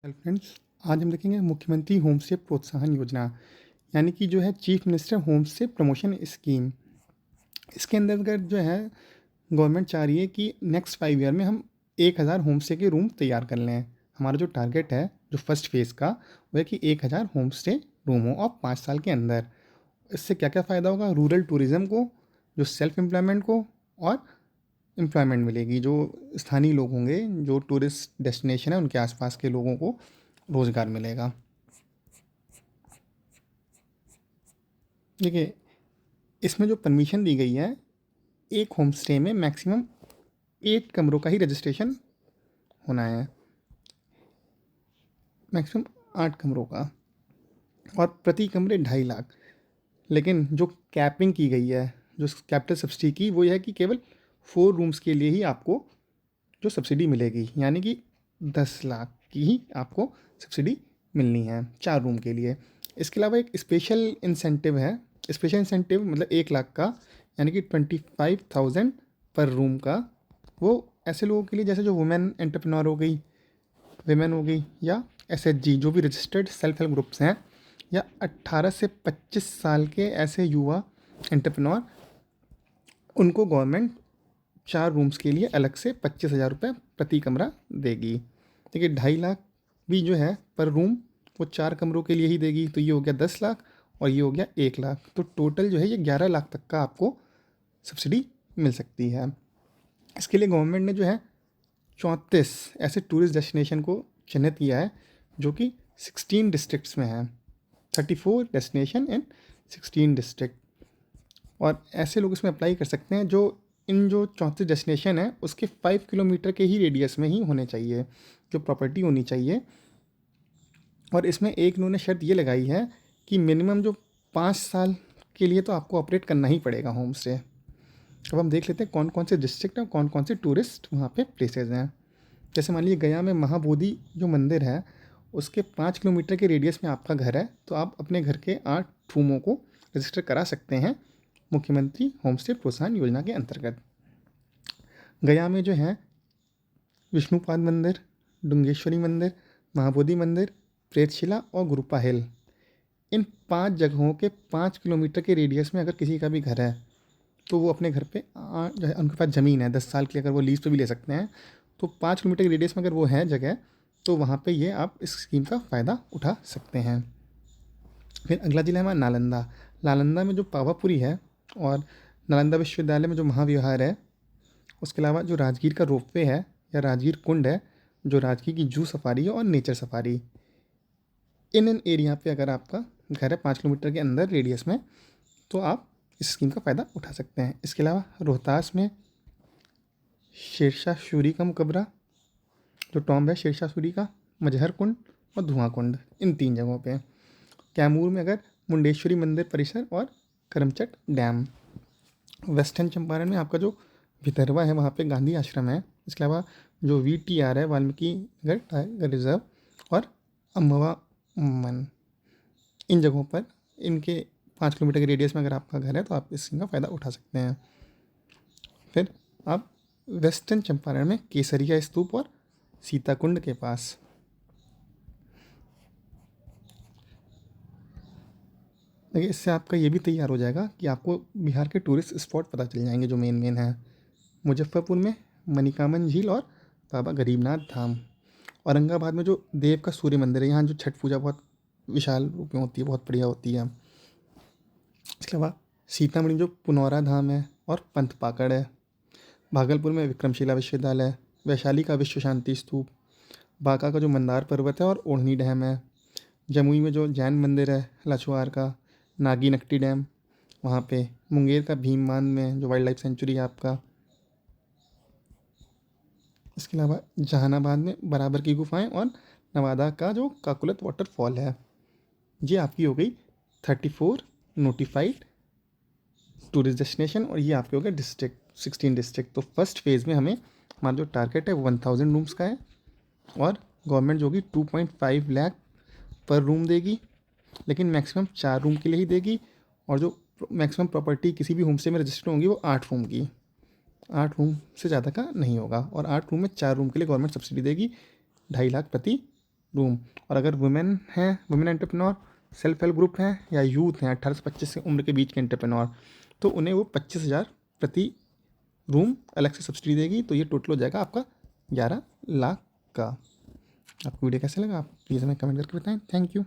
Hello friends, आज हम देखेंगे मुख्यमंत्री होम स्टे प्रोत्साहन योजना, यानी कि जो है chief minister home stay promotion scheme. इसके अंतर्गत जो है गवर्नमेंट चाह रही है कि नेक्स्ट 5 ईयर में हम 1000 होम स्टे के रूम तैयार कर लें। हमारा जो टारगेट है जो फर्स्ट फेज़ का वो है कि 1000 होम स्टे रूम हो और 5 साल के अंदर। इससे क्या क्या फ़ायदा होगा? रूरल टूरिज़्म को, जो सेल्फ एम्प्लॉयमेंट को और एम्प्लॉयमेंट मिलेगी। जो स्थानीय लोग होंगे, जो टूरिस्ट डेस्टिनेशन है उनके आसपास के लोगों को रोज़गार मिलेगा। देखिए, इसमें जो परमिशन दी गई है, एक होम स्टे में मैक्सिमम 8 कमरों का ही रजिस्ट्रेशन होना है, मैक्सिमम 8 कमरों का, और प्रति कमरे 2.5 लाख। लेकिन जो कैपिंग की गई है, जो कैपिटल सब्सिडी की, वो यह है कि केवल 4 रूम्स के लिए ही आपको जो सब्सिडी मिलेगी, यानी कि 10 लाख की ही आपको सब्सिडी मिलनी है 4 रूम के लिए। इसके अलावा एक स्पेशल इंसेंटिव है। स्पेशल इंसेंटिव मतलब 1 लाख का, यानी कि 25,000 पर रूम का। वो ऐसे लोगों के लिए जैसे जो वुमेन एंटरप्रेन्योर हो गई, विमेन हो गई, या एसएचजी जो भी रजिस्टर्ड सेल्फ हेल्प ग्रुप्स हैं, या 18 से 25 साल के ऐसे युवा एंटरप्रेन्योर, उनको गवर्नमेंट 4 रूम्स के लिए अलग से 25,000 रुपये प्रति कमरा देगी। देखिए, 2.5 लाख भी जो है पर रूम वो 4 कमरों के लिए ही देगी, तो ये हो गया 10 लाख और ये हो गया 1 लाख। तो टोटल जो है ये 11 लाख तक का आपको सब्सिडी मिल सकती है। इसके लिए गवर्नमेंट ने जो है 34 ऐसे टूरिस्ट डेस्टिनेशन को चिन्हित किया है, जो कि 16 डिस्ट्रिक्ट्स में है। 34 डेस्टिनेशन इन 16 डिस्ट्रिक्ट। और ऐसे लोग इसमें अप्लाई कर सकते हैं जो इन जो 34 डेस्टिनेशन है उसके 5 किलोमीटर के ही रेडियस में ही होने चाहिए, जो प्रॉपर्टी होनी चाहिए। और इसमें एक इन्होंने शर्त ये लगाई है कि मिनिमम जो 5 साल के लिए तो आपको ऑपरेट करना ही पड़ेगा होम स्टे। अब हम देख लेते हैं कौन कौन से डिस्ट्रिक्ट हैं, कौन कौन से टूरिस्ट वहाँ पे प्लेसेस हैं। जैसे मान लीजिए गया में महाबोधि जो मंदिर है, उसके 5 किलोमीटर के रेडियस में आपका घर है, तो आप अपने घर के 8 रूमों को रजिस्टर करा सकते हैं मुख्यमंत्री होम स्टे प्रोत्साहन योजना के अंतर्गत। गया में जो है विष्णुपाद मंदिर, डुंगेश्वरी मंदिर, महाबोधि मंदिर, प्रेतशिला और गुरुपा हिल, इन 5 जगहों के 5 किलोमीटर के रेडियस में अगर किसी का भी घर है, तो वो अपने घर पे जो है उनके पास ज़मीन है 10 साल की, अगर वो लीज़ पे भी ले सकते हैं, तो 5 किलोमीटर के रेडियस में अगर वो है जगह, तो वहाँ पे ये आप इस स्कीम का फ़ायदा उठा सकते हैं। फिर अगला ज़िला है हमारा नालंदा। नालंदा में जो पावापुरी है और नालंदा विश्वविद्यालय में जो महाविहार है, उसके अलावा जो राजगीर का रोपवे है या राजगीर कुंड है, जो राजगीर की जू सफारी है और नेचर सफारी, इन एरिया पे अगर आपका घर है 5 किलोमीटर के अंदर रेडियस में, तो आप इस स्कीम का फ़ायदा उठा सकते हैं। इसके अलावा रोहतास में शेरशाह सूरी का मकबरा, जो टॉम्ब है शेरशाह सूरी का, मजहर कुंड और धुआं कुंड, इन 3 जगहों पे। कैमूर में अगर मुंडेश्वरी मंदिर परिसर और करमचट डैम। वेस्टर्न चंपारण में आपका जो भितरवा है वहाँ पे गांधी आश्रम है। इसके अलावा जो वीटीआर है वाल्मीकि नगर टाइगर रिजर्व और अम्बवा मन, इन जगहों पर इनके 5 किलोमीटर के रेडियस में अगर आपका घर है तो आप इस स्कीम का फ़ायदा उठा सकते हैं। फिर आप वेस्टर्न चंपारण में केसरिया स्तूप और सीताकुंड के पास। देखिए, इससे आपका ये भी तैयार हो जाएगा कि आपको बिहार के टूरिस्ट स्पॉट पता चल जाएंगे जो मेन मेन हैं। मुजफ्फरपुर में मणिकामन झील और बाबा गरीबनाथ धाम। औरंगाबाद में जो देव का सूर्य मंदिर है, यहाँ जो छठ पूजा बहुत विशाल रूप में होती है, बहुत बढ़िया होती है। इसके अलावा सीतामढ़ी में जो पुनौरा धाम है और पंथ पाकड़ है। भागलपुर में विक्रमशिला विश्वविद्यालय, वैशाली का विश्व शांति स्तूप, बांका का जो मंदार पर्वत है और ओढ़नी डैम है। जमुई में जो जैन मंदिर है लछवार का, नागी नकटी डैम वहाँ पे, मुंगेर का भीमबांध में जो वाइल्ड लाइफ सेंचुरी है आपका। इसके अलावा जहानाबाद में बराबर की गुफाएं और नवादा का जो काकुलत वाटरफॉल है। ये आपकी हो गई 34 नोटिफाइड टूरिस्ट डेस्टिनेशन, और ये आपके हो गए डिस्ट्रिक्ट 16 डिस्ट्रिक्ट। तो फर्स्ट फेज़ में हमें हमारा जो टारगेट है वो 1000 रूम्स का है, और गवर्नमेंट जो होगी 2.5 लाख पर रूम देगी, लेकिन मैक्सिमम 4 रूम के लिए ही देगी। और जो मैक्सिमम प्रॉपर्टी किसी भी होम स्टे में रजिस्टर होंगी वो 8 रूम की, 8 रूम से ज़्यादा का नहीं होगा। और 8 रूम में 4 रूम के लिए गवर्नमेंट सब्सिडी देगी 2.5 लाख प्रति रूम। और अगर वुमेन हैं, women entrepreneur, self help group हैं या यूथ हैं 18 से 25 से उम्र के बीच के एंटरप्रेन्योर, तो उन्हें वो 25,000 प्रति रूम अलग से सब्सिडी देगी। तो ये टोटल हो जाएगा आपका 11 लाख का। आपको वीडियो कैसा लगा आप प्लीज़ हमें कमेंट करके बताएं। Thank you.